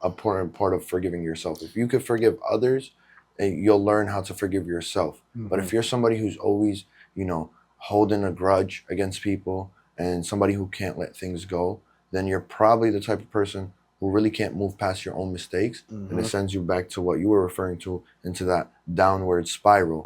important part of forgiving yourself. If you could forgive others, you'll learn how to forgive yourself. But if you're somebody who's always, holding a grudge against people and somebody who can't let things go, then you're probably the type of person who really can't move past your own mistakes, and it sends you back to what you were referring to, into that downward spiral.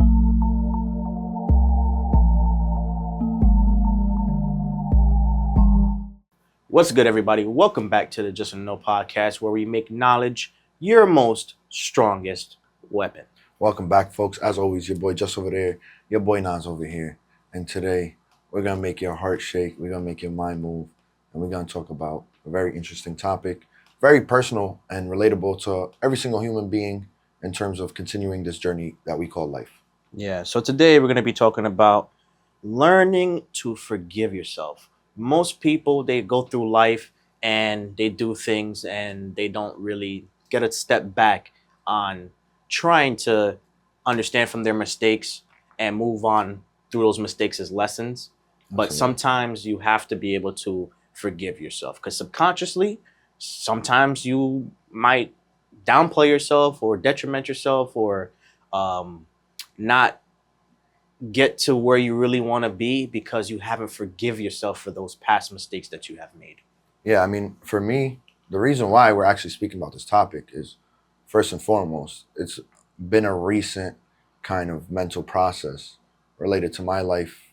What's good, everybody? Welcome back to the Just a Know podcast, where we make knowledge your most strongest weapon. Welcome back, folks. As always, your boy Just over there, your boy Nas over here. And today, we're going to make your heart shake, we're going to make your mind move, and we're going to talk about a very interesting topic, very personal and relatable to every single human being in terms of continuing this journey that we call life. Yeah, so today we're going to be talking about learning to forgive yourself. Most people, they go through life and they do things and they don't really get a step back on trying to understand from their mistakes and move on through those mistakes as lessons. But Absolutely. sometimes you have to be able to forgive yourself, because subconsciously, sometimes you might downplay yourself or detriment yourself, or not get to where you really want to be because you haven't forgive yourself for those past mistakes that you have made. Yeah, I mean, for me, the reason why we're actually speaking about this topic is, first and foremost, it's been a recent kind of mental process related to my life,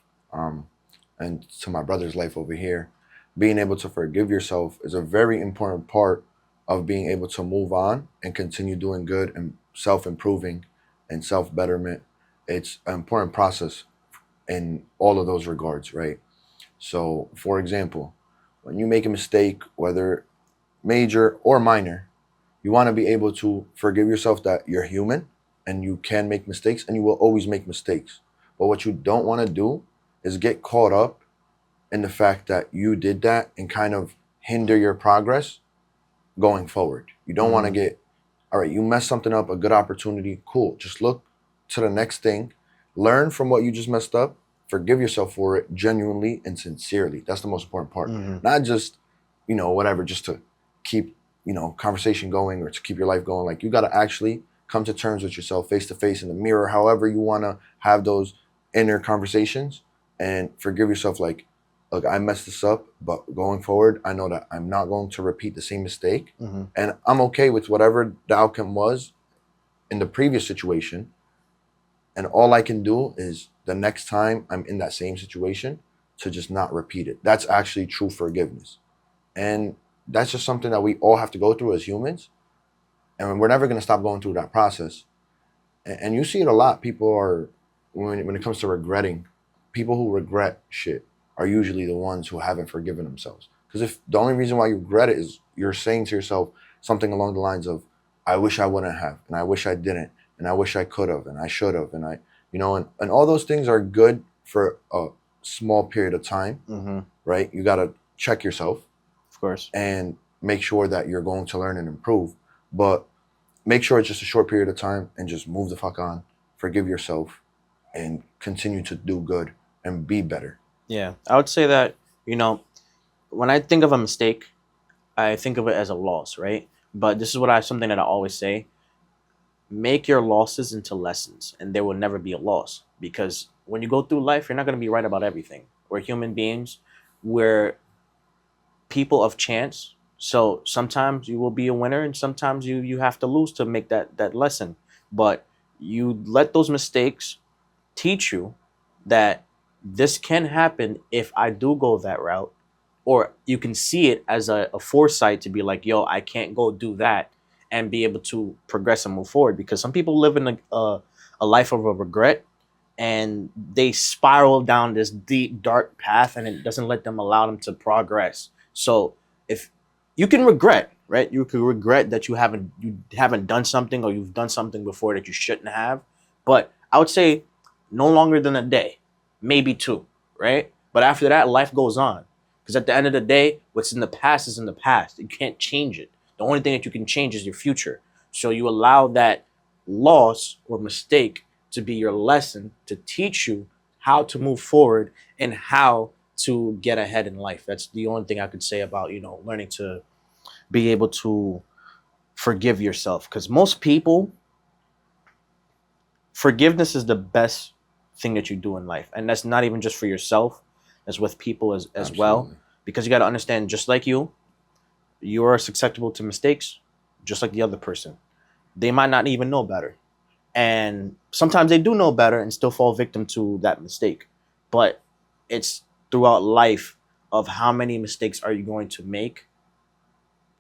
and to my brother's life over here. Being able to forgive yourself is a very important part of being able to move on and continue doing good and self improving and self betterment. It's an important process in all of those regards, right? So, for example, when you make a mistake, whether major or minor, you want to be able to forgive yourself that you're human and you can make mistakes and you will always make mistakes. But what you don't want to do is get caught up in the fact that you did that and kind of hinder your progress going forward. You don't want to get, all right, you messed something up, a good opportunity, cool. Just look to the next thing, learn from what you just messed up, forgive yourself for it genuinely and sincerely. That's the most important part. Not just, whatever, just to keep, conversation going or to keep your life going. Like, you got to actually come to terms with yourself face to face in the mirror, however you want to have those inner conversations, and forgive yourself. Like, look, I messed this up, but going forward, I know that I'm not going to repeat the same mistake. And I'm okay with whatever the outcome was in the previous situation. And all I can do is, the next time I'm in that same situation, to just not repeat it. That's actually true forgiveness. And that's just something that we all have to go through as humans. And we're never going to stop going through that process. And you see it a lot. People are, when it comes to regretting, people who regret shit are usually the ones who haven't forgiven themselves. Because if the only reason why you regret it is you're saying to yourself something along the lines of, I wish I wouldn't have, and I wish I didn't, and I wish I could have, and I should have, and and all those things are good for a small period of time, right? You got to check yourself, Of course. and make sure that you're going to learn and improve. But make sure it's just a short period of time and just move the fuck on, forgive yourself, and continue to do good and be better. Yeah, I would say that, when I think of a mistake, I think of it as a loss, right? But this is something that I always say: make your losses into lessons, and there will never be a loss. Because when you go through life, you're not going to be right about everything. We're human beings. We're people of chance. So sometimes you will be a winner, and sometimes you have to lose to make that lesson. But you let those mistakes teach you that this can happen if I do go that route. Or you can see it as a foresight to be like, yo, I can't go do that, and be able to progress and move forward. Because some people live in a life of a regret, and they spiral down this deep, dark path, and it doesn't let them allow them to progress. So if you can regret, right? You could regret that you haven't done something, or you've done something before that you shouldn't have. But I would say no longer than a day, maybe two, right? But after that, life goes on. Because at the end of the day, what's in the past is in the past. You can't change it. The only thing that you can change is your future. So you allow that loss or mistake to be your lesson, to teach you how to move forward and how to get ahead in life. That's the only thing I could say about, learning to be able to forgive yourself, because most people, forgiveness is the best thing that you do in life, and that's not even just for yourself, that's with people as well, Absolutely. because you got to understand, just like you are susceptible to mistakes, just like the other person. They might not even know better, and sometimes they do know better and still fall victim to that mistake. But it's throughout life of how many mistakes are you going to make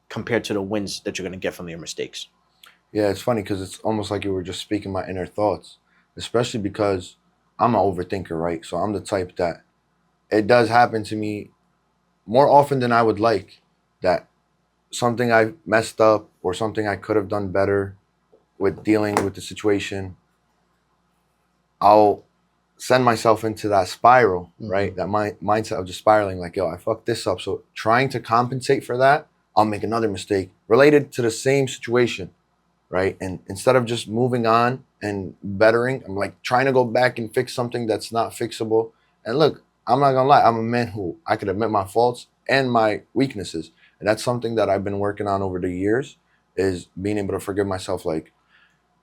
compared to the wins that you're going to get from your mistakes. Yeah, it's funny because it's almost like you were just speaking my inner thoughts, especially because I'm an overthinker, right? So I'm the type that it does happen to me more often than I would like, that something I messed up or something I could have done better with dealing with the situation, I'll send myself into that spiral, right? That mindset of just spiraling, like, yo, I fucked this up. So trying to compensate for that, I'll make another mistake related to the same situation, right? And instead of just moving on and bettering, I'm like trying to go back and fix something that's not fixable. And look, I'm not gonna lie, I'm a man who I could admit my faults and my weaknesses. And that's something that I've been working on over the years, is being able to forgive myself. Like,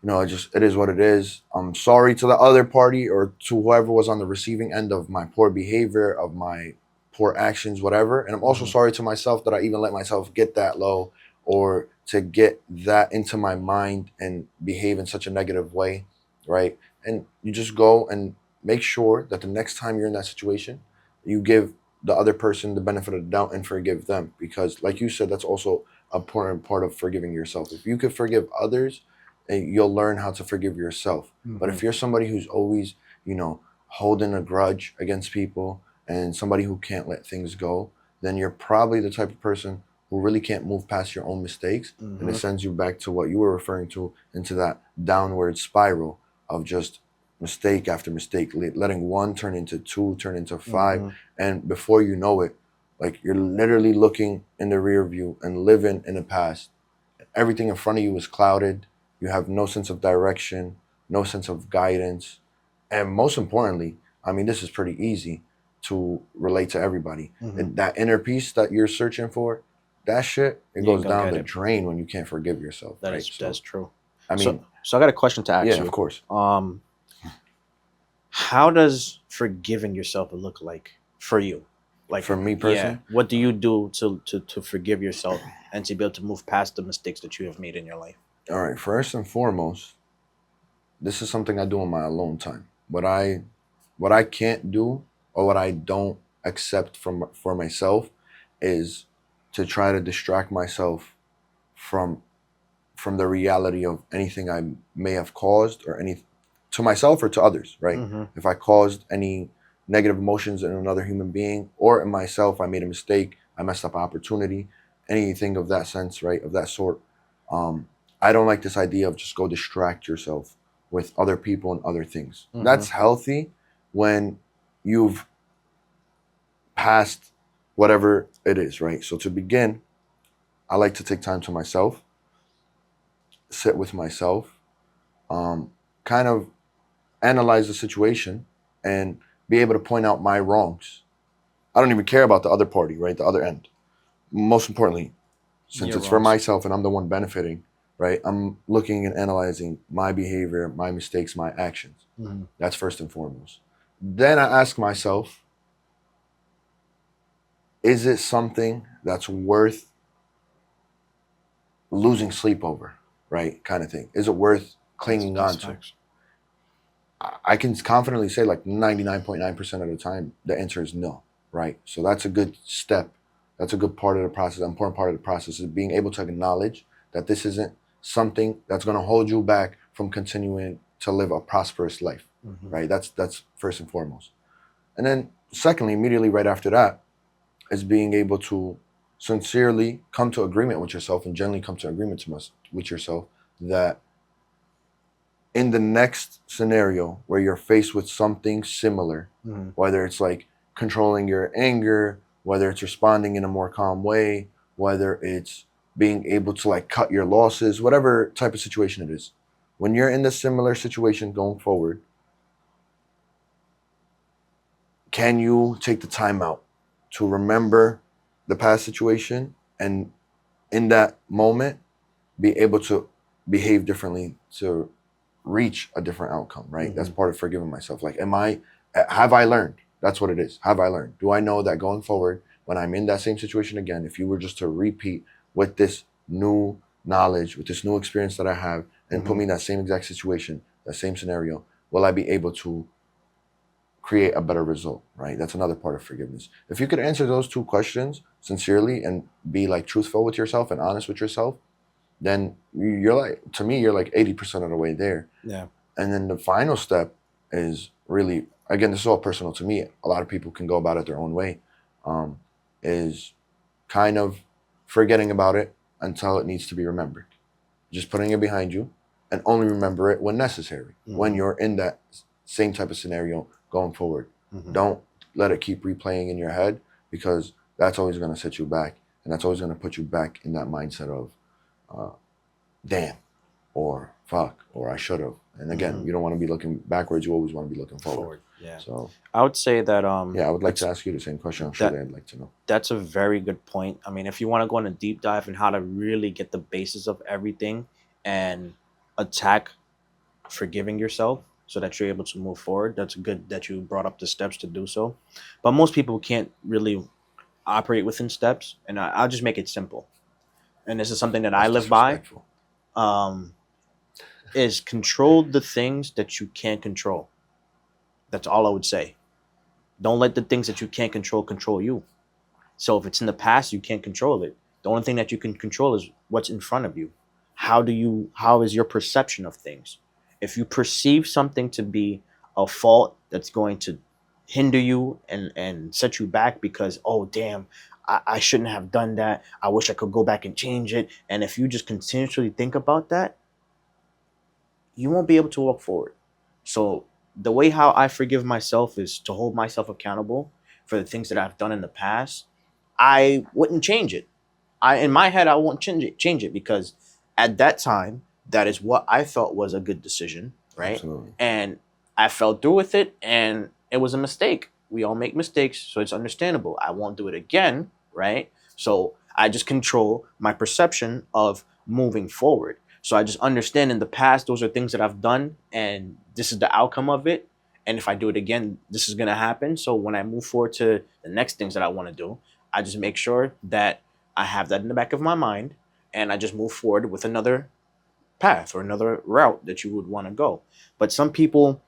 it is what it is. I'm sorry to the other party or to whoever was on the receiving end of my poor behavior, of my poor actions, whatever. And I'm also Mhm. sorry to myself that I even let myself get that low, or to get that into my mind and behave in such a negative way, right? And you just go and make sure that the next time you're in that situation, you give the other person the benefit of the doubt and forgive them. Because, like you said, that's also a important part of forgiving yourself. If you could forgive others, and you'll learn how to forgive yourself. But Mhm. if you're somebody who's always, holding a grudge against people, and somebody who can't let things go, then you're probably the type of person who really can't move past your own mistakes. And it Mhm. sends you back to what you were referring to, into that downward spiral of just mistake after mistake, letting one turn into two, turn into five. Mhm. And before you know it, like, you're literally looking in the rear view and living in the past. Everything in front of you is clouded. You have no sense of direction, no sense of guidance. And most importantly, I mean, this is pretty easy to relate to everybody. Mhm. And that inner peace that you're searching for, that shit, it You ain't goes gonna down get the it. drain when you can't forgive yourself, That right? is that's So, true. I So mean, so I got a question to ask yeah, of you. course. How does forgiving yourself look like for you? Like, For me yeah, personally, what do you do to forgive yourself and to be able to move past the mistakes that you have made in your life? all right, first and foremost, this is something I do in my alone time. What I can't do, or what I don't accept for myself, is to try to distract myself from the reality of anything I may have caused, or any, to myself or to others, right? Mm-hmm. If I caused any negative emotions in another human being or in myself, I made a mistake, I messed up an opportunity, anything of that sense, right? Of that sort. Um, I don't like this idea of just go distract yourself with other people and other things. Mm-hmm. That's healthy when you've passed whatever it is, right? So to begin, I like to take time to myself, sit with myself, um, kind of analyze the situation, and be able to point out my wrongs. I don't even care about the other party, right? The other end. Most importantly, since Your it's for wrongs. myself and I'm the one benefiting, right? I'm looking and analyzing my behavior, my mistakes, my actions. Mm-hmm. That's first and foremost. Then I ask myself, is it something that's worth losing sleep over, right? Kind of thing. Is it worth clinging That's on to? facts. I can confidently say, like, 99.9% of the time, the answer is no, right? So that's a good step. That's a good part of the process. An important part of the process is being able to acknowledge that this isn't something that's going to hold you back from continuing to live a prosperous life, Mm-hmm. right? That's first and foremost. And then, secondly, immediately right after that, is being able to sincerely come to agreement with yourself, and generally come to agreement with yourself, that in the next scenario where you're faced with something similar, Mm-hmm. whether it's like controlling your anger, whether it's responding in a more calm way, whether it's being able to like cut your losses, whatever type of situation it is, when you're in the similar situation going forward, can you take the time out to remember the past situation, and in that moment be able to behave differently to reach a different outcome, right? That's part of forgiving myself. Like, have I learned? That's what it is. Have I learned? Do I know that going forward, when I'm in that same situation again, if you were just to repeat with this new knowledge, with this new experience that I have, and put me in that same exact situation, that same scenario, will I be able to create a better result, right? That's another part of forgiveness. If you could answer those two questions sincerely and be like truthful with yourself and honest with yourself, then you're like, to me, you're like 80% of the way there. Yeah. And then the final step is really, again, this is all personal to me. A lot of people can go about it their own way. Is kind of forgetting about it until it needs to be remembered. Just putting it behind you and only remember it when necessary, when you're in that same type of scenario going forward. Don't let it keep replaying in your head, because that's always going to set you back. And that's always going to put you back in that mindset of, damn, or fuck, or I should have. And again, you don't want to be looking backwards. You always want to be looking forward. Yeah. So I would say that yeah, I would like to ask you the same question. I'm sure they'd like to know. That's a very good point. I mean, if you want to go on a deep dive in how to really get the basis of everything and attack forgiving yourself so that you're able to move forward, that's good that you brought up the steps to do so. But most people can't really operate within steps, and I'll just make it simple. And this is something that I live by. Is control the things that you can't control. That's all I would say. Don't let the things that you can't control you. So if it's in the past, you can't control it. The only thing that you can control is what's in front of you. How is your perception of things? If you perceive something to be a fault that's going to hinder you and set you back because, oh, damn, I shouldn't have done that. I wish I could go back and change it. And if you just continuously think about that, you won't be able to walk forward. So the way how I forgive myself is to hold myself accountable for the things that I've done in the past. I wouldn't change it. In my head, I won't change it because at that time, that is what I felt was a good decision, right? Absolutely. And I fell through with it, and it was a mistake. We all make mistakes, so it's understandable. I won't do it again, right? So I just control my perception of moving forward. So I just understand in the past, those are things that I've done, and this is the outcome of it. And if I do it again, this is going to happen. So when I move forward to the next things that I want to do, I just make sure that I have that in the back of my mind, and I just move forward with another path or another route that you would want to go. But some people,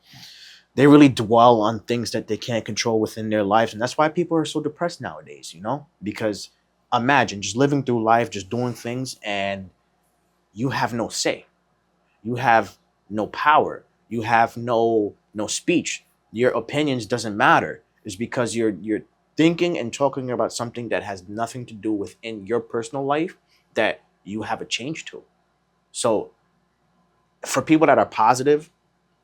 they really dwell on things that they can't control within their lives. And that's why people are so depressed nowadays, because imagine just living through life, just doing things, and you have no say. You have no power. You have no speech. Your opinions doesn't matter. It's because you're thinking and talking about something that has nothing to do within your personal life that you have a change to. So for people that are positive,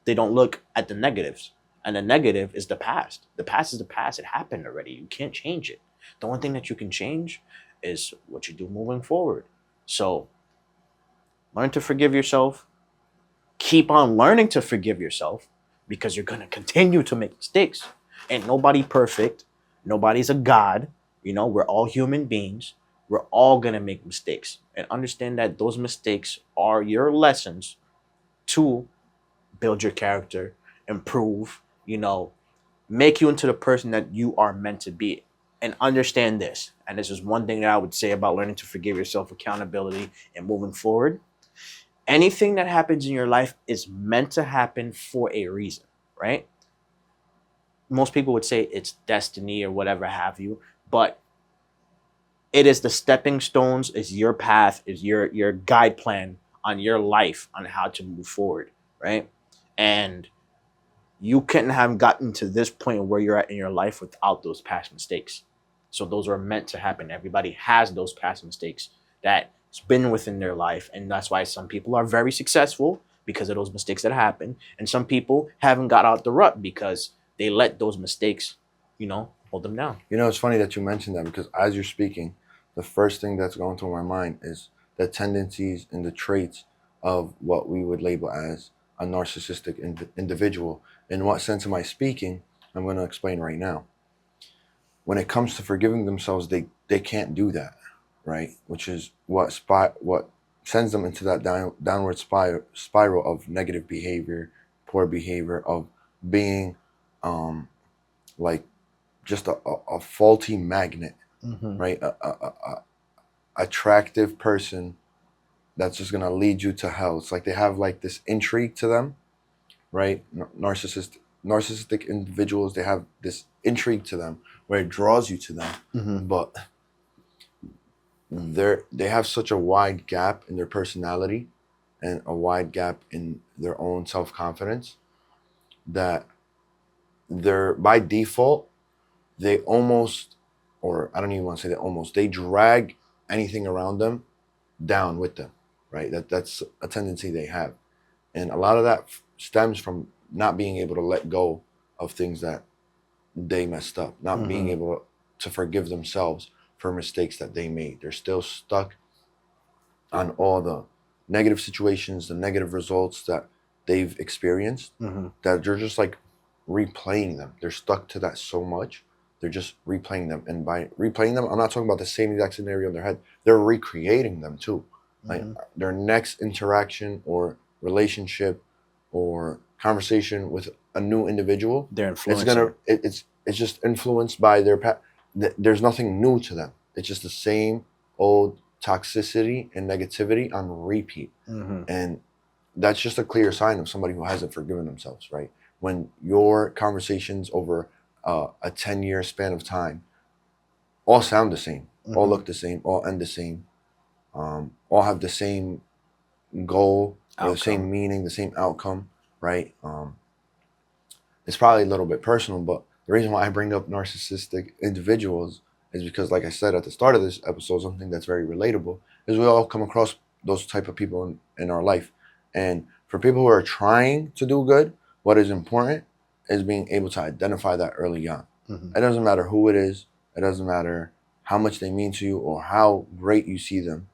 they don't look at the negatives. And the negative is the past. The past is the past. It happened already. You can't change it. The only thing that you can change is what you do moving forward. So learn to forgive yourself. Keep on learning to forgive yourself, because you're going to continue to make mistakes. Ain't nobody perfect. Nobody's a god. We're all human beings. We're all going to make mistakes. And understand that those mistakes are your lessons to build your character, improve, make you into the person that you are meant to be. And understand this. And this is one thing that I would say about learning to forgive yourself, accountability, and moving forward. Anything that happens in your life is meant to happen for a reason, right? Most people would say it's destiny or whatever have you, but it is the stepping stones, is your path, is your guide plan on your life on how to move forward, right? And you couldn't have gotten to this point where you're at in your life without those past mistakes. So those are meant to happen. Everybody has those past mistakes that it's been within their life, and that's why some people are very successful because of those mistakes that happen, and some people haven't got out the rut because they let those mistakes, hold them down. It's funny that you mentioned that, because as you're speaking, the first thing that's going through my mind is the tendencies and the traits of what we would label as a narcissistic individual. In what sense am I speaking? I'm going to explain right now. When it comes to forgiving themselves, they can't do that, right? Which is what sends them into that downward spiral of negative behavior, poor behavior, of being like just a faulty magnet, Mm-hmm. right? A attractive person that's just gonna lead you to hell. It's like they have like this intrigue to them, right? Narcissistic individuals, they have this intrigue to them where it draws you to them, Mm-hmm. but they have such a wide gap in their personality and a wide gap in their own self-confidence that they're by default they almost, or I don't even want to say that almost, they drag anything around them down with them, right? That's a tendency they have, and a lot of that stems from not being able to let go of things that they messed up, not being Mm-hmm. able to forgive themselves for mistakes that they made. They're still stuck on all the negative situations, the negative results that they've experienced, Mm-hmm. that they're just like replaying them. They're stuck to that so much. They're just replaying them. And by replaying them, I'm not talking about the same exact scenario in their head. They're recreating them too. Like Mm-hmm. their next interaction or relationship or conversation with a new individual, They're it's influencing. gonna it's just influenced by their past. There's nothing new to them. It's just the same old toxicity and negativity on repeat. Mm-hmm. And that's just a clear sign of somebody who hasn't forgiven themselves, right? When your conversations over a 10-year span of time all sound the same, all Mm-hmm. look the same, all end the same, all have the same goal or the Outcome. same meaning, the same outcome, right? It's probably a little bit personal, but the reason why I bring up narcissistic individuals is because, like I said at the start of this episode, something that's very relatable is we all come across those type of people in our life. And for people who are trying to do good, what is important is being able to identify that early on. Mm-hmm. It doesn't matter who it is, it doesn't matter how much they mean to you or how great you see them.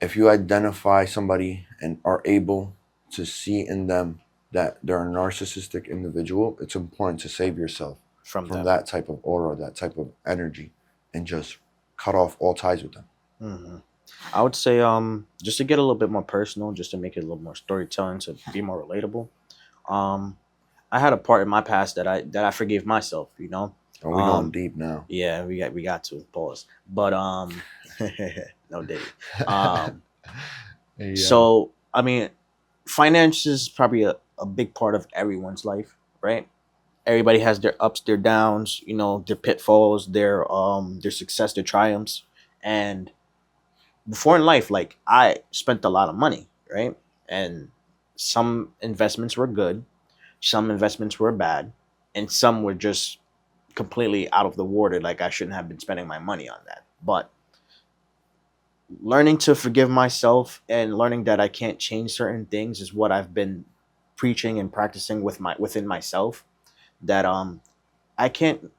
If you identify somebody and are able to see in them that they're a narcissistic individual, it's important to save yourself From from them. that type of aura, that type of energy, and just cut off all ties with them. Mm-hmm. I would say, just to get a little bit more personal, just to make it a little more storytelling, to be more relatable. Um, I had a part in my past that I forgave myself. And we going Um, deep now. yeah, we got to pause, but no diddy. Um, Hey, so I mean, finance is probably a big part of everyone's life, right? Everybody has their ups, their downs, their pitfalls, their success, their triumphs, and before in life, like I spent a lot of money, right? And some investments were good, some investments were bad, and some were just completely out of the water. Like I shouldn't have been spending my money on that. But learning to forgive myself and learning that I can't change certain things is what I've been preaching and practicing within myself. That I can't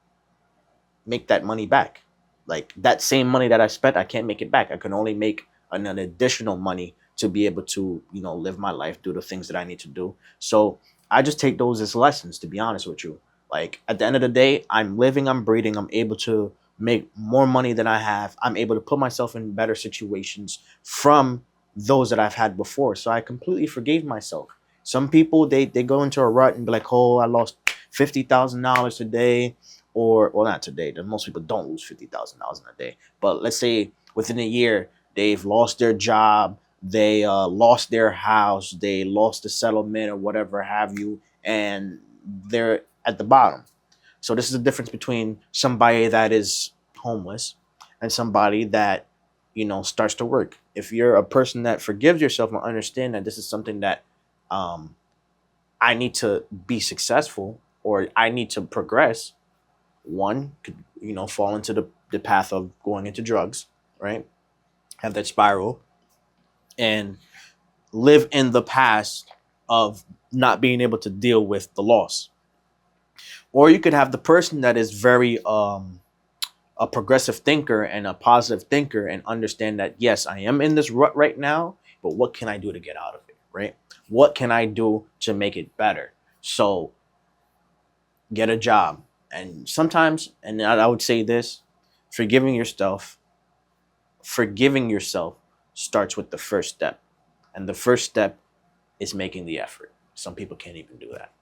make that money back. Like that same money that I spent, I can't make it back. I can only make an additional money to be able to, live my life, do the things that I need to do. So I just take those as lessons, to be honest with you. Like at the end of the day, I'm living, I'm breathing, I'm able to make more money than I have. I'm able to put myself in better situations from those that I've had before. So I completely forgave myself. Some people they go into a rut and be like, oh, I lost $50,000 today, or well, not today. Most people don't lose $50,000 in a day, but let's say within a year they've lost their job, they lost their house, they lost the settlement or whatever have you, and they're at the bottom. So this is the difference between somebody that is homeless and somebody that starts to work. If you're a person that forgives yourself and understand that this is something that um, I need to be successful or I need to progress, one could fall into the path of going into drugs, right? Have that spiral and live in the past of not being able to deal with the loss. Or you could have the person that is very a progressive thinker and a positive thinker and understand that yes, I am in this rut right now, but what can I do to get out of it, right? What can I do to make it better? So get a job. And sometimes, and I would say this, forgiving yourself forgiving yourself starts with the first step. And the first step is making the effort. Some people can't even do that.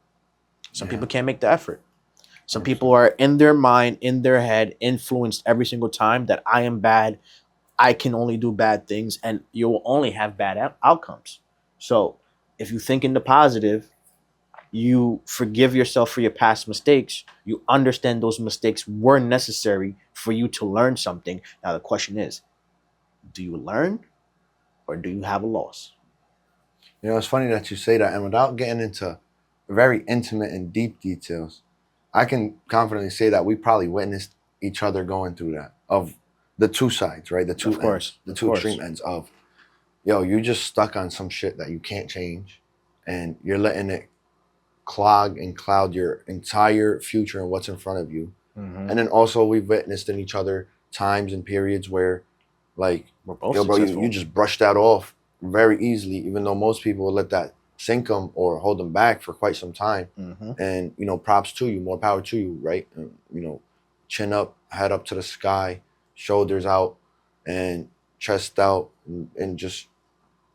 Some Yeah. people can't make the effort. Some 100%. people are in their mind, in their head, influenced every single time that I am bad. I can only do bad things, and you will only have bad outcomes. So if you think in the positive, you forgive yourself for your past mistakes, you understand those mistakes were necessary for you to learn something. Now the question is, do you learn or do you have a loss? You know, it's funny that you say that, and without getting into very intimate and deep details, I can confidently say that we probably witnessed each other going through that of the two sides, right? The two Of course, ends, the of two course. extreme ends of, yo, you just stuck on some shit that you can't change, and you're letting it clog and cloud your entire future and what's in front of you. Mm-hmm. And then also we've witnessed in each other times and periods where, like, We're both yo, bro, successful. you just brush that off very easily, even though most people will let that sink them or hold them back for quite some time. Mm-hmm. And, you know, props to you, more power to you, right? You know, chin up, head up to the sky, shoulders out, and chest out, and just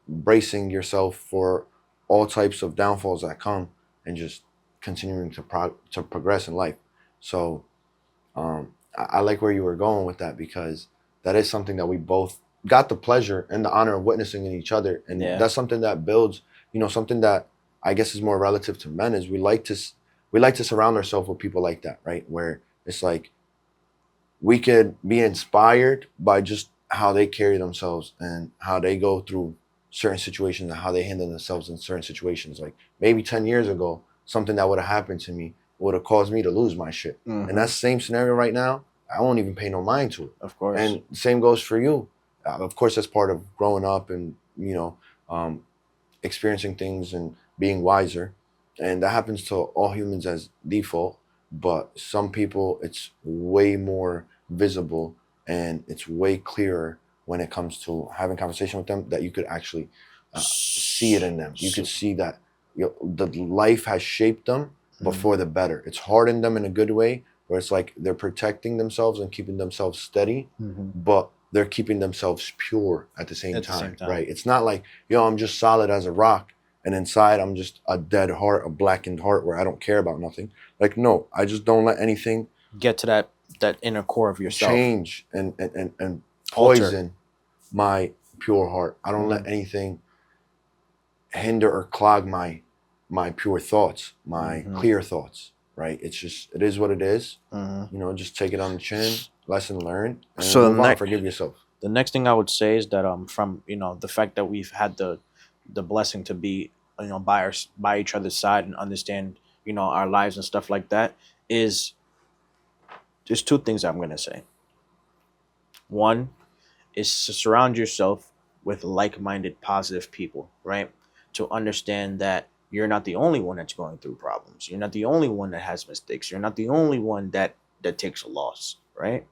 bracing yourself for all types of downfalls that come, and just continuing to progress in life. So I like where you were going with that, because that is something that we both got the pleasure and the honor of witnessing in each other, and Yeah. that's something that builds. You know, something that I guess is more relative to men is we like to surround ourselves with people like that, right? Where it's like we could be inspired by just how they carry themselves and how they go through certain situations and how they handle themselves in certain situations. Like maybe 10 years ago, something that would have happened to me would have caused me to lose my shit. Mm-hmm. And that same scenario right now, I won't even pay no mind to it. Of course. And same goes for you. Of course, that's part of growing up and, you know, experiencing things and being wiser. And that happens to all humans as default. But some people, it's way more visible and it's way clearer when it comes to having conversation with them, that you could actually see it in them. You could see that, you know, the life has shaped them, but Mhm. for the better. It's hardened them in a good way, where it's like they're protecting themselves and keeping themselves steady, Mhm. but they're keeping themselves pure at the same At the time, same time. right? It's not like, yo, I'm just solid as a rock, and inside I'm just a dead heart, a blackened heart where I don't care about nothing. Like, no, I just don't let anything Get to that inner core of yourself. change and Alter. poison my pure heart. I don't let Mhm. anything hinder or clog my pure thoughts, my Mhm. clear thoughts, right? It's just, it is what it is. Mhm. You know, just take it on the chin, lesson learned, and So the move on. next Forgive yourself. the next thing I would say is that from the fact that we've had the blessing to be by each other's side and understand our lives and stuff like that, is there's two things I'm gonna say. One is to surround yourself with like-minded positive people, right? To understand that you're not the only one that's going through problems. You're not the only one that has mistakes. You're not the only one that takes a loss, right?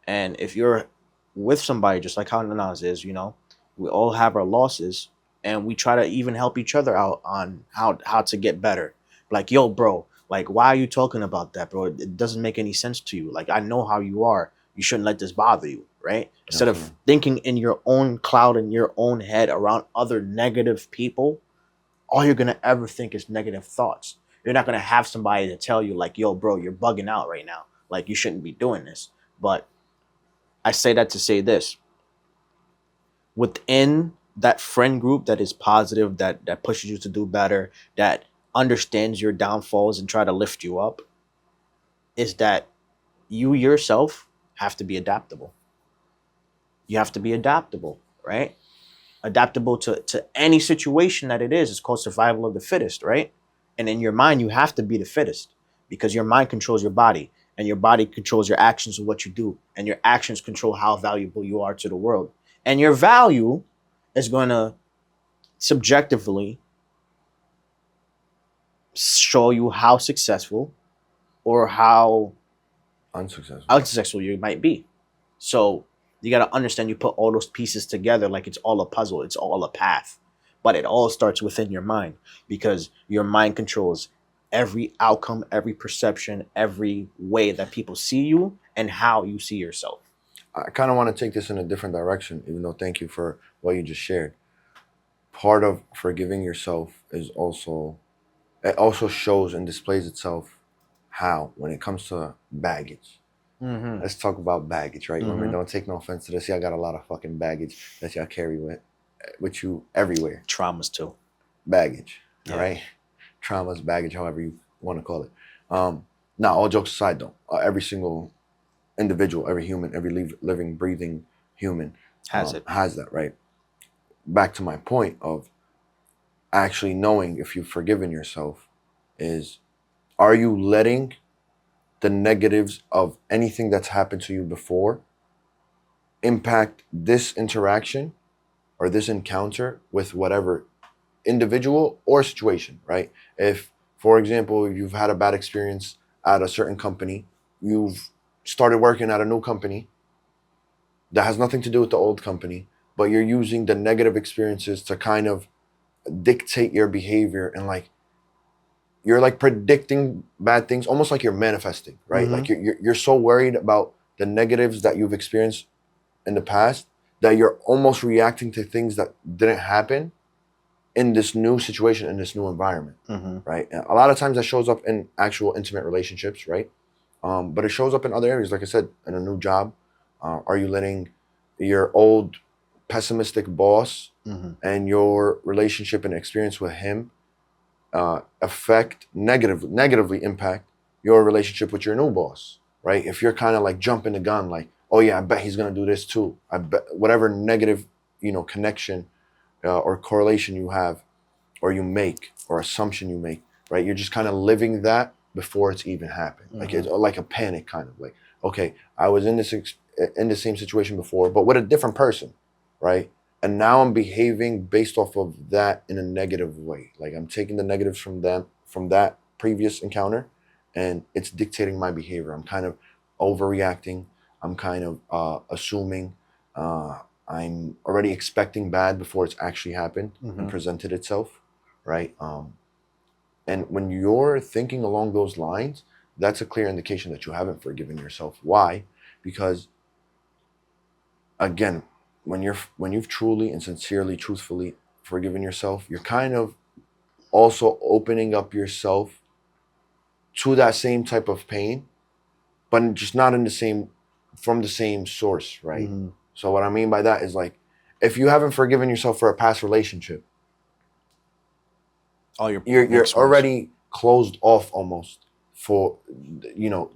And if you're with somebody, just like how Nanaz is, we all have our losses, and we try to even help each other out on how to get better. Like, yo, bro, like, why are you talking about that, bro? It doesn't make any sense to you. Like, I know how you are. You shouldn't let this bother you, right? Instead of Absolutely. thinking in your own cloud, in your own head around other negative people, all you're gonna ever think is negative thoughts. You're not gonna have somebody to tell you, like, yo, bro, you're bugging out right now. Like, you shouldn't be doing this. But I say that to say this: within that friend group that is positive, that pushes you to do better, that understands your downfalls and try to lift you up, is that you yourself have to be adaptable. You have to be adaptable, right? Adaptable to any situation that it is. It's called survival of the fittest, right? And in your mind, you have to be the fittest, because your mind controls your body, and your body controls your actions and what you do, and your actions control how valuable you are to the world. And your value is going to subjectively show you how successful or how Unsuccessful. unsuccessful you might be. So you got to understand, you put all those pieces together like it's all a puzzle, it's all a path. But it all starts within your mind, because your mind controls every outcome, every perception, every way that people see you and how you see yourself. I kind of want to take this in a different direction, even though thank you for what you just shared. Part of forgiving yourself is also, it also shows and displays itself how when it comes to baggage. Mm-hmm. Let's talk about baggage, right? Women, Mm-hmm. don't take no offense to this. Y'all got a lot of fucking baggage that y'all carry with you everywhere. Traumas too. Baggage, Yeah. all right? Traumas, baggage, however you want to call it. Now, all jokes aside, though, every single individual, every human, every living, breathing human Has it. has that, right? Back to my point of actually knowing if you've forgiven yourself is, are you letting the negatives of anything that's happened to you before impact this interaction or this encounter with whatever individual or situation, right? If, for example, you've had a bad experience at a certain company, you've started working at a new company that has nothing to do with the old company, but you're using the negative experiences to kind of dictate your behavior, and like you're like predicting bad things, almost like you're manifesting, right? Mhm. Like you're so worried about the negatives that you've experienced in the past that you're almost reacting to things that didn't happen in this new situation, in this new environment, Mm-hmm. right? And a lot of times that shows up in actual intimate relationships, right? But it shows up in other areas, like I said, in a new job. Are you letting your old pessimistic boss Mm-hmm. and your relationship and experience with him affect negatively impact your relationship with your new boss, right? If you're kind of like jumping the gun, like, oh yeah, I bet he's gonna do this too. I bet whatever negative, connection or correlation you have, or you make, or assumption you make, right? You're just kind of living that before it's even happened. Like it's like a panic, kind of like, okay, I was in in the same situation before, but with a different person, right? And now I'm behaving based off of that in a negative way. Like I'm taking the negatives from them, from that previous encounter, and it's dictating my behavior. I'm kind of overreacting. I'm kind of assuming. I'm already expecting bad before it's actually happened and Mhm. presented itself, right? And when you're thinking along those lines, that's a clear indication that you haven't forgiven yourself. Why? Because again, when you've truly and sincerely, truthfully forgiven yourself, you're kind of also opening up yourself to that same type of pain, but just not in the same from the same source, right? Mm-hmm. So what I mean by that is like, if you haven't forgiven yourself for a past relationship, All your you're next ones. already closed off almost for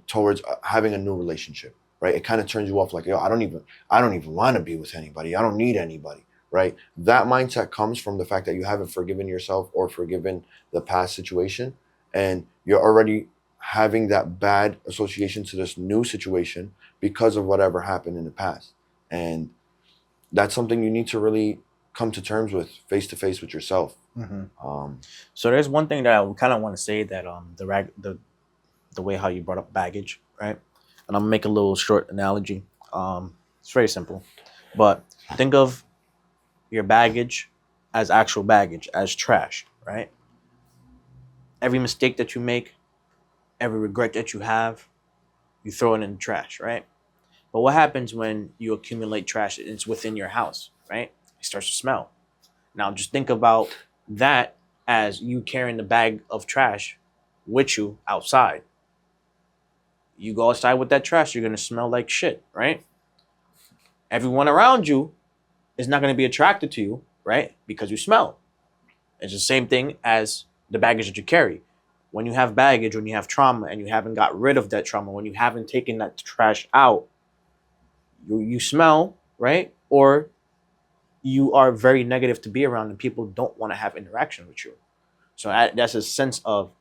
towards having a new relationship, right? It kind of turns you off, like, yo, I don't even want to be with anybody, I don't need anybody, right? That mindset comes from the fact that you haven't forgiven yourself or forgiven the past situation, and you're already having that bad association to this new situation because of whatever happened in the past. And that's something you need to really come to terms with face to face with yourself. Mm-hmm. um, So there's one thing that I kind of want to say, that the way how you brought up baggage, right? And I'm gonna make a little short analogy. It's very simple, but think of your baggage as actual baggage, as trash, right? Every mistake that you make, every regret that you have, you throw it in the trash, right? But what happens when you accumulate trash? It's within your house, right? It starts to smell. Now just think about that as you carrying the bag of trash with you outside. You go outside with that trash, you're gonna smell like shit, right? Everyone around you is not gonna be attracted to you, right? Because you smell. It's the same thing as the baggage that you carry. When you have baggage, when you have trauma and you haven't got rid of that trauma, when you haven't taken that trash out, you smell, right? Or you are very negative to be around and people don't want to have interaction with you. So that's a sense of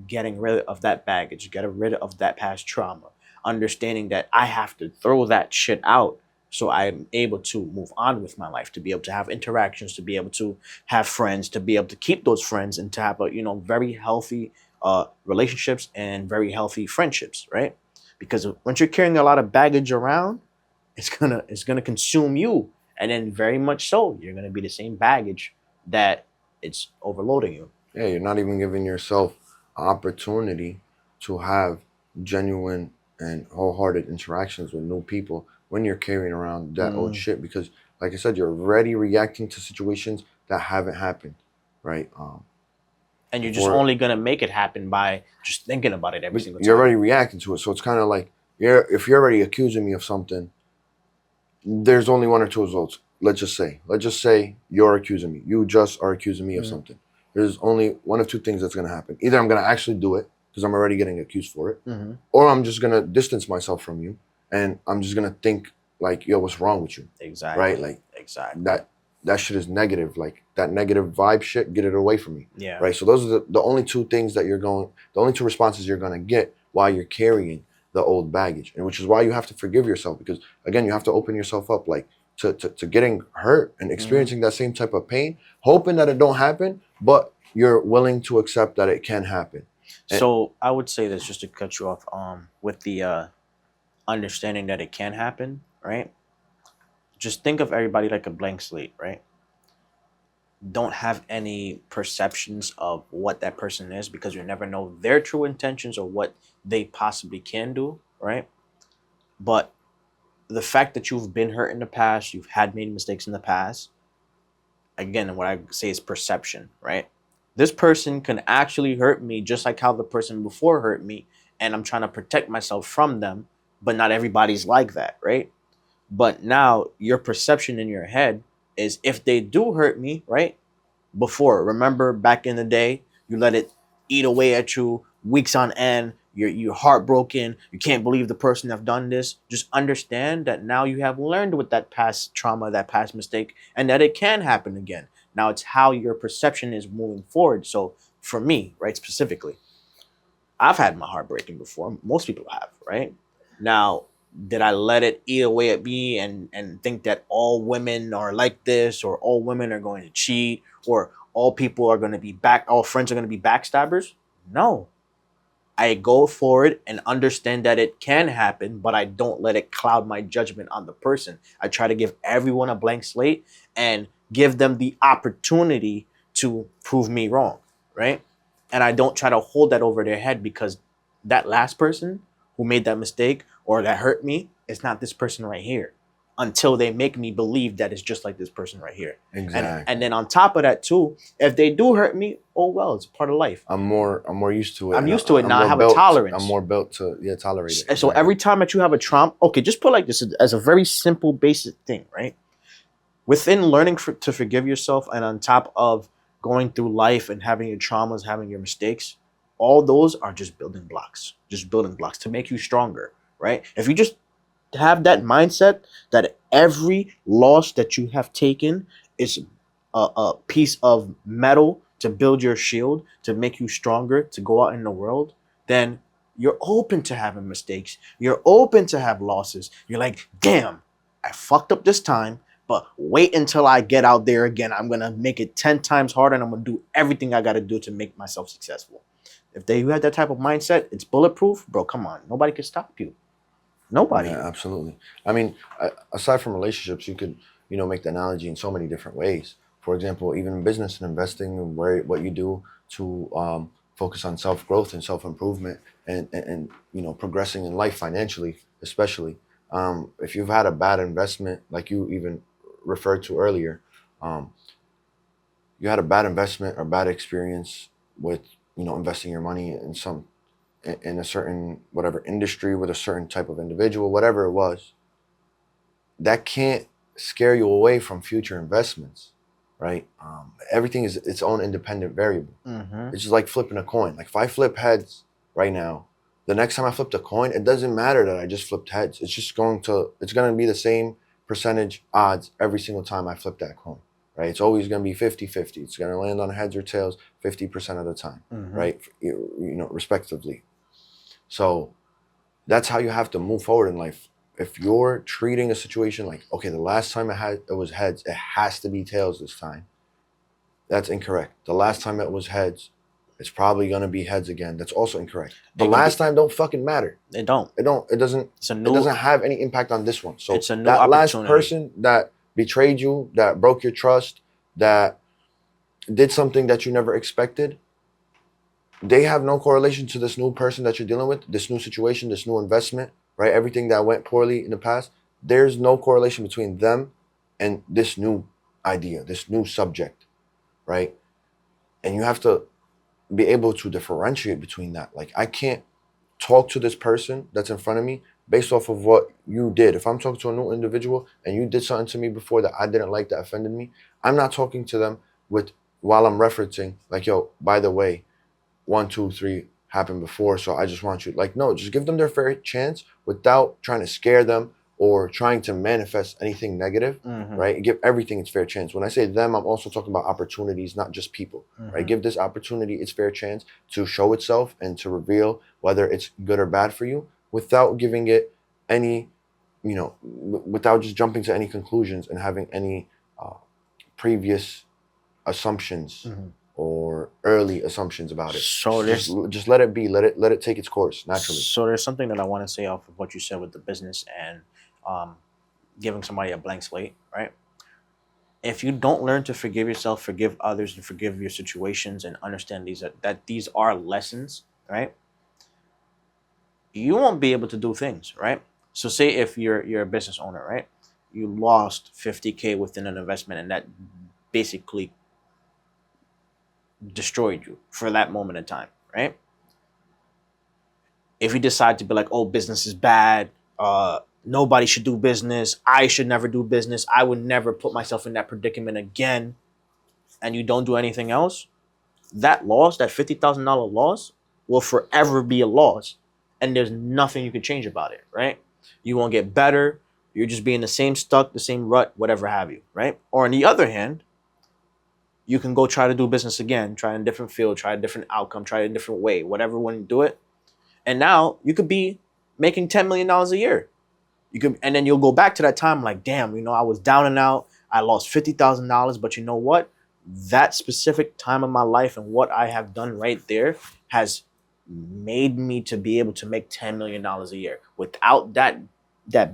getting rid of that baggage, getting rid of that past trauma, understanding that I have to throw that shit out so I'm able to move on with my life, to be able to have interactions, to be able to have friends, to be able to keep those friends, and to have a very healthy relationships and very healthy friendships, right? Because once you're carrying a lot of baggage around, it's gonna consume you, and then very much so you're gonna be the same baggage that it's overloading you. yeah, you're not even giving yourself an opportunity to have genuine and wholehearted interactions with new people when you're carrying around that old Mm. shit, because like I said, you're already reacting to situations that haven't happened, right? And you're just Before, only gonna make it happen by just thinking about it every but single you're time. already reacting to it, so it's kind of like if you're already accusing me of something, there's only one or two results. Let's just say you're accusing me. You just are accusing me of Mhm. something. There's only one of two things that's gonna happen. Either I'm gonna actually do it because I'm already getting accused for it, Mm-hmm. or I'm just gonna distance myself from you, and I'm just gonna think like, yo, what's wrong with you, Exactly. right? Like Exactly. that shit is negative. Like that negative vibe shit, get it away from me, Yeah. right? So those are the only two things that the only two responses you're gonna get while you're carrying the old baggage, and which is why you have to forgive yourself, because again, you have to open yourself up, like to getting hurt and experiencing that same type of pain, hoping that it don't happen, but you're willing to accept that it can happen. So I would say this just to cut you off. With the understanding that it can happen, right? Just think of everybody like a blank slate, right? Don't have any perceptions of what that person is because you never know their true intentions or what they possibly can do, right? But the fact that you've been hurt in the past, you've had made mistakes in the past, again, what I say is perception, right? This person can actually hurt me just like how the person before hurt me, and I'm trying to protect myself from them, but not everybody's like that, right? But now your perception in your head is if they do hurt me, right? Before, remember back in the day, you let it eat away at you weeks on end. You're heartbroken. You can't believe the person have done this. Just understand that now you have learned with that past trauma, that past mistake, and that it can happen again. Now it's how your perception is moving forward. So for me, right, specifically, I've had my heart breaking before. Most people have, right? Now, did I let it eat away at me and think that all women are like this, or all women are going to cheat, or all people are going to be all friends are going to be backstabbers? No. I go for it and understand that it can happen, but I don't let it cloud my judgment on the person. I try to give everyone a blank slate and give them the opportunity to prove me wrong, right? And I don't try to hold that over their head because that last person who made that mistake or that hurt me is not this person right here until they make me believe that it's just like this person right here. Exactly. And then on top of that too, if they do hurt me, oh well, it's part of life. I'm more used to it. I'm and used to it I'm now. I more have a built- tolerance. I'm more built to tolerate it. So every time that you have a trauma, okay, just put like this as a very simple, basic thing, right? Within learning to forgive yourself, and on top of going through life and having your traumas, having your mistakes, all those are just building blocks to make you stronger, right? If you just have that mindset that every loss that you have taken is a piece of metal to build your shield, to make you stronger, to go out in the world, then you're open to having mistakes. You're open to have losses. You're like, damn, I fucked up this time, but wait until I get out there again. I'm going to make it 10 times harder, and I'm going to do everything I got to do to make myself successful. If you have that type of mindset, it's bulletproof, bro. Come on. Nobody can stop you. Nobody. Yeah, absolutely. I mean, aside from relationships, you could, make the analogy in so many different ways. For example, even in business and investing, and what you do to focus on self growth and self improvement, and progressing in life financially, especially. If you've had a bad investment, like you even referred to earlier, um, you had a bad investment or bad experience with investing your money in a certain whatever industry with a certain type of individual, whatever it was, that can't scare you away from future investments, right? Everything is its own independent variable. Mm-hmm. It's just like flipping a coin. Like if I flip heads right now, the next time I flip the coin, it doesn't matter that I just flipped heads. It's going to be the same percentage odds every single time I flip that coin, right? It's always going to be 50-50. It's going to land on heads or tails 50% of the time, Mm-hmm. right? Respectively. So that's how you have to move forward in life. If you're treating a situation like, okay, the last time it was heads, it has to be tails this time. That's incorrect. The last time it was heads, it's probably gonna be heads again. That's also incorrect. The last time don't fucking matter. It don't. It doesn't. It's a new. It doesn't have any impact on this one. So It's a new that last opportunity. person that betrayed you, that broke your trust, that did something that you never expected, they have no correlation to this new person that you're dealing with, this new situation, this new investment, right? Everything that went poorly in the past, there's no correlation between them and this new idea, this new subject, right? And you have to be able to differentiate between that. Like, I can't talk to this person that's in front of me based off of what you did. If I'm talking to a new individual and you did something to me before that I didn't like, that offended me, I'm not talking to them with, while I'm referencing, like, yo, by the way, 1, 2, 3 happened before, so I just want you, like, no, just give them their fair chance without trying to scare them or trying to manifest anything negative, right? Give everything its fair chance. When I say them, I'm also talking about opportunities, not just people, right? Give this opportunity its fair chance to show itself and to reveal whether it's good or bad for you without giving it any, without just jumping to any conclusions and having any previous assumptions or early assumptions about it. So just let it be. Let it take its course naturally. So there's something that I want to say off of what you said with the business and giving somebody a blank slate, right? If you don't learn to forgive yourself, forgive others, and forgive your situations, and understand that these are lessons, right? You won't be able to do things, right? So say if you're a business owner, right? You lost 50K within an investment, and that basically destroyed you for that moment in time, right? If you decide to be like, oh, business is bad, nobody should do business, I should never do business, I would never put myself in that predicament again, and you don't do anything else, that loss, that $50,000 loss, will forever be a loss, and there's nothing you can change about it, right? You won't get better. You're just being the same stuck, the same rut, whatever have you, right? Or on the other hand, you can go try to do business again, try in a different field, try a different outcome, try it a different way, whatever when you do it. And now you could be making $10 million a year. You could, and then you'll go back to that time like, damn, I was down and out. I lost $50,000, but you know what? That specific time of my life and what I have done right there has made me to be able to make $10 million a year. Without that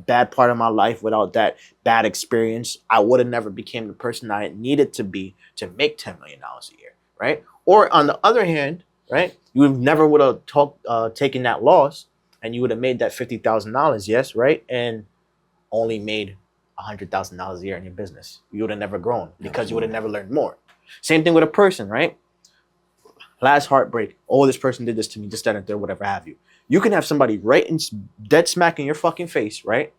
bad part of my life, without that bad experience, I would have never became the person I needed to be to make $10 million a year, right? Or on the other hand, right, you never would have taken that loss, and you would have made that $50,000, yes, right, and only made $100,000 a year in your business. You would have never grown because you would have never learned more. Same thing with a person, right? Last heartbreak. Oh, this person did this to me, this, that, and third, whatever have you. You can have somebody right in dead smack in your fucking face, right?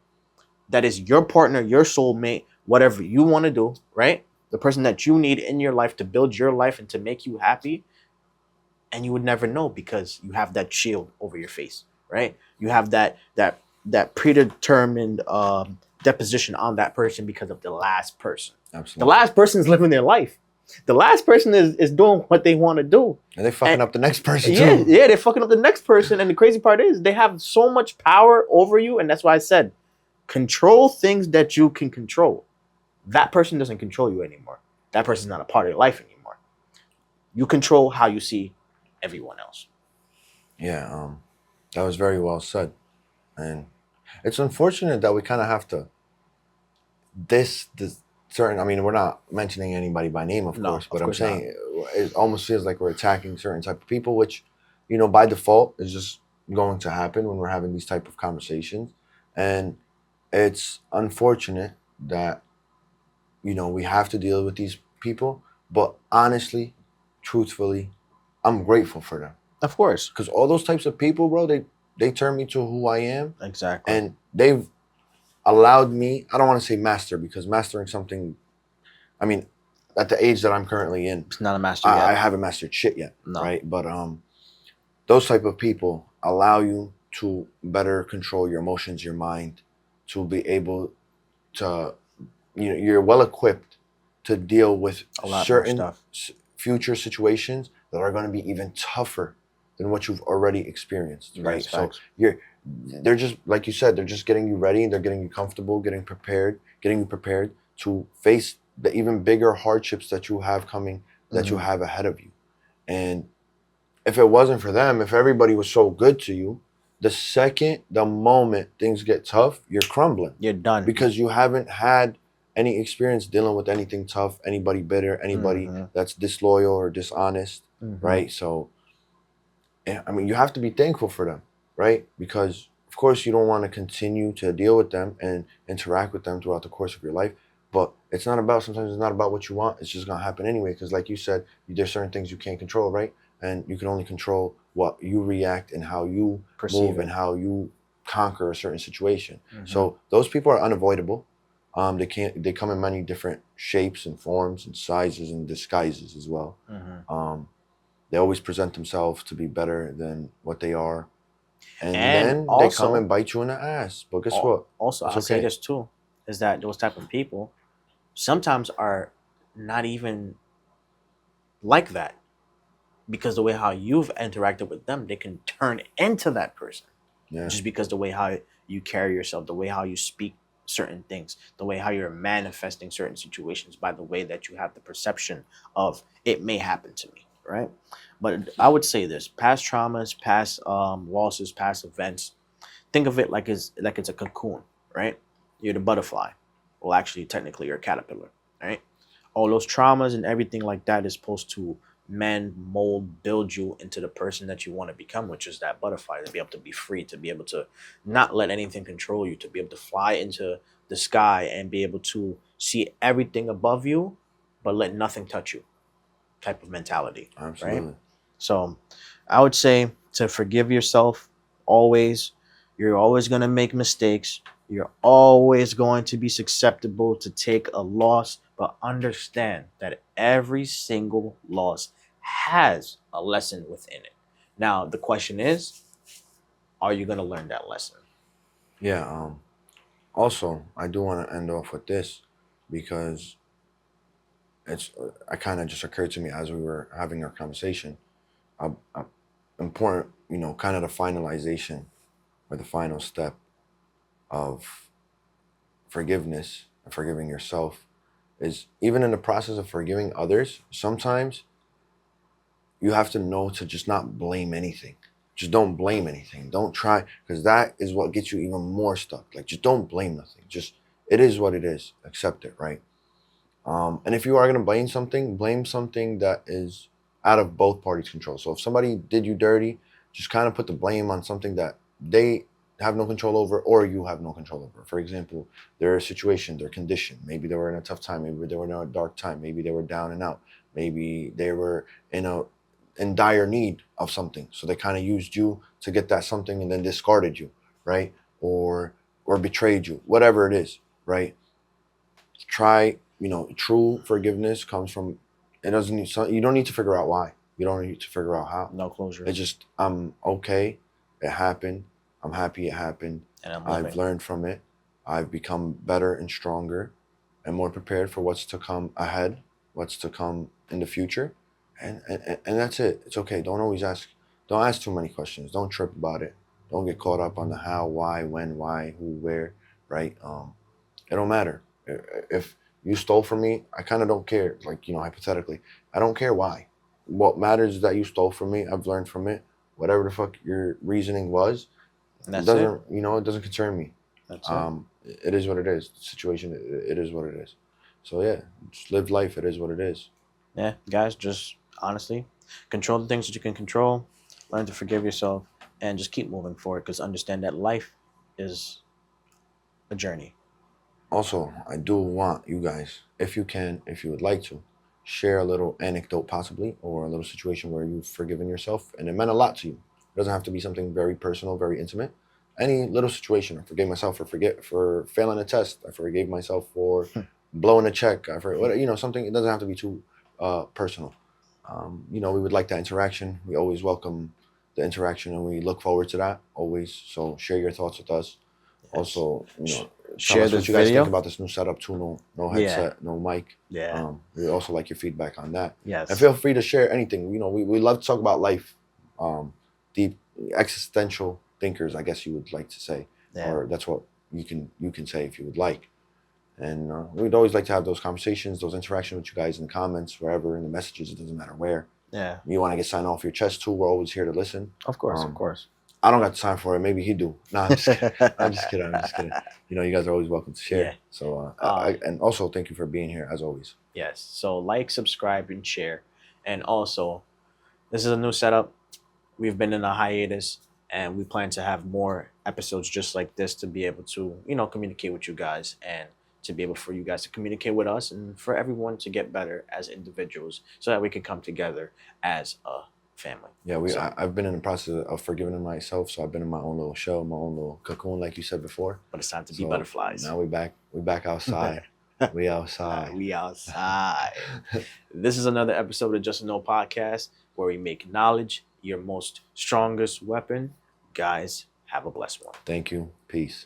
That is your partner, your soulmate, whatever you want to do, right? The person that you need in your life to build your life and to make you happy. And you would never know because you have that shield over your face, right? You have that predetermined deposition on that person because of the last person. Absolutely. The last person is living their life. The last person is doing what they want to do. And they're fucking up the next person too. Yeah, they're fucking up the next person. And the crazy part is they have so much power over you. And that's why I said, control things that you can control. That person doesn't control you anymore. That person's not a part of your life anymore. You control how you see everyone else. Yeah, that was very well said. And it's unfortunate that we kind of have to this certain, I mean, we're not mentioning anybody by name, of course, but I'm saying it almost feels like we're attacking certain type of people, which, by default is just going to happen when we're having these type of conversations. And it's unfortunate that, we have to deal with these people, but honestly, truthfully, I'm grateful for them. Of course. Because all those types of people, bro, they turn me to who I am. Exactly. And they've allowed me, I don't want to say master, because mastering something, I mean, at the age that I'm currently in, it's not a master yet. I haven't mastered shit yet, no. Right? But those type of people allow you to better control your emotions, your mind, to be able to, you're well equipped to deal with certain future situations that are going to be even tougher than what you've already experienced, right? So they're just, like you said, they're just getting you ready, they're getting you comfortable, getting you prepared to face the even bigger hardships that you have coming, that you have ahead of you. And if it wasn't for them, if everybody was so good to you, the moment things get tough, you're crumbling. You're done. Because you haven't had any experience dealing with anything tough, anybody bitter, anybody that's disloyal or dishonest, right? So, I mean, you have to be thankful for them, right? Because, of course, you don't want to continue to deal with them and interact with them throughout the course of your life. But sometimes it's not about what you want. It's just going to happen anyway. Because, like you said, there's certain things you can't control, right? And you can only control what you react and how you Perceive move it. and how you conquer a certain situation. Mhm. So those people are unavoidable. They come in many different shapes and forms and sizes and disguises as well. They always present themselves to be better than what they are. And And then they come also, and bite you in the ass. But guess what? also, It's I'll say okay. this too, is that those type of people sometimes are not even like that, because the way how you've interacted with them, they can turn into that person Yeah. just because the way how you carry yourself, the way how you speak certain things, the way how you're manifesting certain situations by the way that you have the perception of it may happen to me, right? But I would say this: past traumas, past losses, past events. Think of it like it's a cocoon, right? You're the butterfly. Well, actually, technically, you're a caterpillar, right? All those traumas and everything like that is supposed to mend, mold, build you into the person that you want to become, which is that butterfly, to be able to be free, to be able to not let anything control you, to be able to fly into the sky and be able to see everything above you, but let nothing touch you type of mentality, right? Absolutely. So I would say to forgive yourself always. You're always going to make mistakes. You're always going to be susceptible to take a loss, but understand that every single loss has a lesson within it. Now, the question is, are you going to learn that lesson? Yeah. Also, I do want to end off with this because it kind of just occurred to me as we were having our conversation. A important, kind of the finalization or the final step of forgiveness and forgiving yourself is even in the process of forgiving others, sometimes you have to know to just not blame anything. Just don't blame anything. Don't try, because that is what gets you even more stuck. Like, just don't blame nothing. Just, it is what it is. Accept it, right? And if you are going to blame something that is out of both parties' control. So if somebody did you dirty, just kind of put the blame on something that they have no control over or you have no control over. For example, their situation, their condition. Maybe they were in a tough time. Maybe they were in a dark time. Maybe they were down and out. Maybe they were in dire need of something. So they kind of used you to get that something and then discarded you, right? Or betrayed you, whatever it is, right? Try, true forgiveness comes from, it doesn't need, you don't need to figure out why. You don't need to figure out how. No closure. It's just, I'm okay. It happened. I'm happy it happened. And I'm I've living. learned from it. I've become better and stronger and more prepared for what's to come ahead, what's to come in the future. And that's it. It's okay. Don't ask too many questions. Don't trip about it. Don't get caught up on the how, why, when, why, who, where, right? It don't matter. If you stole from me, I kind of don't care. Like, hypothetically, I don't care why. What matters is that you stole from me. I've learned from it. Whatever the fuck your reasoning was, And that's it doesn't, it doesn't concern me. That's it. It is what it is. The situation, it is what it is. So yeah, just live life. It is what it is. Yeah, guys, just honestly control the things that you can control, learn to forgive yourself, and just keep moving forward, because understand that life is a journey. Also, I do want you guys, if you can, if you would like to, share a little anecdote possibly, or a little situation where you've forgiven yourself and it meant a lot to you. It doesn't have to be something very personal, very intimate. Any little situation. I forgave myself for failing a test. I forgave myself for blowing a check. I forget, something. It doesn't have to be too personal. We would like that interaction. We always welcome the interaction, and we look forward to that always. So share your thoughts with us. Yes. Also, tell Share us this what you guys video. think about this new setup too. No Yeah. headset, no mic. Yeah. We also like your feedback on that. Yes. And feel free to share anything. We love to talk about life. Deep existential thinkers, I guess you would like to say. Yeah. Or that's what you can say if you would like. And we'd always like to have those conversations, those interactions with you guys in the comments, wherever, in the messages. It doesn't matter where. Yeah. You want to get signed off your chest too, we're always here to listen. Of course. Of course. I don't got the time for it. Maybe he do. No, I'm just kidding. I'm just kidding. You guys are always welcome to share. Yeah. So, and also thank you for being here as always. Yes. So like, subscribe, and share. And also, this is a new setup. We've been in a hiatus. And we plan to have more episodes just like this to be able to, communicate with you guys, and to be able for you guys to communicate with us, and for everyone to get better as individuals so that we can come together as a family. Yeah, So- I've been in the process of forgiving myself, so I've been in my own little shell, my own little cocoon, like you said before. But it's time to be So butterflies. Now we back outside. We outside. We outside. This is another episode of Just a Know Podcast, where we make knowledge your most strongest weapon. Guys, have a blessed one. Thank you. Peace.